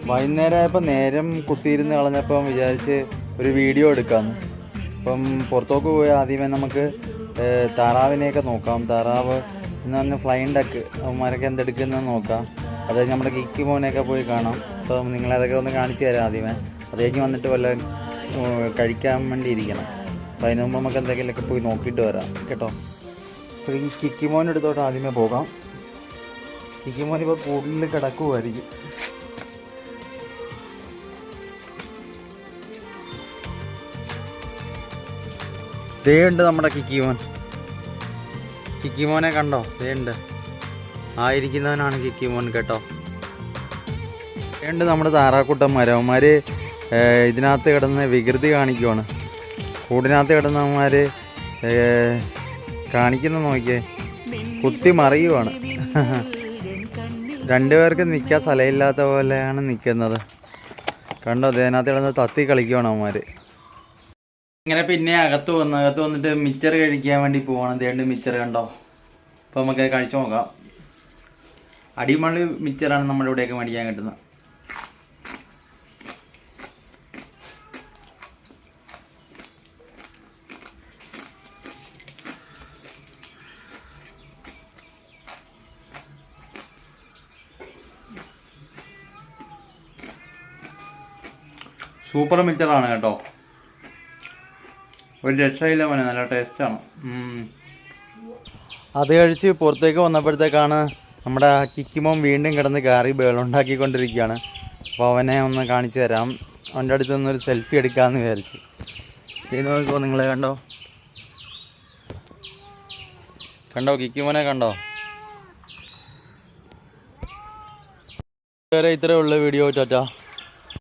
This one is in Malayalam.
വൈകുന്നേരമായപ്പോൾ നേരം കുത്തിയിരുന്ന് കളഞ്ഞപ്പം വിചാരിച്ച് ഒരു വീഡിയോ എടുക്കാമെന്ന്. അപ്പം പുറത്തോട്ട് പോയി ആദ്യമേ നമുക്ക് താറാവിനെയൊക്കെ നോക്കാം. താറാവ് എന്ന് പറഞ്ഞാൽ ഫ്ലൈൻ ഡക്ക് അവന്മാരൊക്കെ എന്തെടുക്കുന്നതെന്ന് നോക്കാം. അത് നമ്മുടെ കിക്കി മോനെയൊക്കെ പോയി കാണാം. അപ്പം നിങ്ങളതൊക്കെ ഒന്ന് കാണിച്ചു തരാം ആദ്യമേ. അത് കഴിഞ്ഞ് വന്നിട്ട് വല്ല കഴിക്കാൻ വേണ്ടി ഇരിക്കണം. അപ്പം അതിന് മുമ്പ് നമുക്ക് എന്തെങ്കിലുമൊക്കെ പോയി നോക്കിയിട്ട് വരാം കേട്ടോ. അപ്പോൾ ഈ കിക്കി മോനെടുത്തോട്ട് ആദ്യമേ പോകാം. കിക്കി മോനിപ്പോൾ കൂടുതൽ കിടക്കുമായിരിക്കും. ദേ ഉണ്ട് നമ്മുടെ കിക്കിമോൻ. കിക്കിമോനെ കണ്ടോ? ദേ ഉണ്ട്, ആയിരിക്കുന്നവനാണ് കിക്കിമോൻ കേട്ടോ. ദേ ഉണ്ട് നമ്മുടെ താറാക്കുട്ടന്മാർ. അവന്മാർ ഇതിനകത്ത് കിടന്ന് വികൃതി കാണിക്കുവാണ്. കൂടിനകത്ത് കിടന്നവന്മാർ കാണിക്കുന്ന നോക്കിയേ, കുത്തി മറിയുവാണ്. രണ്ടുപേർക്ക് നിൽക്കാൻ സ്ഥലമില്ലാത്ത പോലെയാണ് നിൽക്കുന്നത് കണ്ടോ. അതിനകത്ത് കിടന്ന് തത്തി കളിക്കുവാണ് അവന്മാർ. ഇങ്ങനെ പിന്നെ അകത്ത് വന്നിട്ട് മിച്ചർ കഴിക്കാൻ വേണ്ടി പോകണം. ദേണ്ട് മിച്ചർ കണ്ടോ. അപ്പോൾ നമുക്ക് കഴിച്ചു നോക്കാം. അടിമള്ളി മിച്ചറാണ് നമ്മുടെ ഇവിടെയൊക്കെ മേടിക്കാൻ കിട്ടുന്നത്. സൂപ്പർ മിച്ചറാണ് കേട്ടോ. ഒരു രക്ഷയില്ല മോനെ, നല്ല ടേസ്റ്റാണ്. അത് കഴിച്ച് പുറത്തേക്ക് വന്നപ്പോഴത്തേക്കാണ് നമ്മുടെ കിക്കിമോൻ വീണ്ടും കിടന്ന് കയറി ബേളുണ്ടാക്കിക്കൊണ്ടിരിക്കുകയാണ്. അപ്പോൾ അവനെ ഒന്ന് കാണിച്ചു തരാം. അവൻ്റെ അടുത്ത് നിന്നൊരു സെൽഫി എടുക്കാമെന്ന് വിചാരിച്ചു. ചെയ്ത് നോക്കുമോ നിങ്ങൾ? കണ്ടോ കിക്കിമോനെ കണ്ടോ? വേറെ ഇത്രയേ ഉള്ളൂ വീഡിയോ. ടാറ്റാ.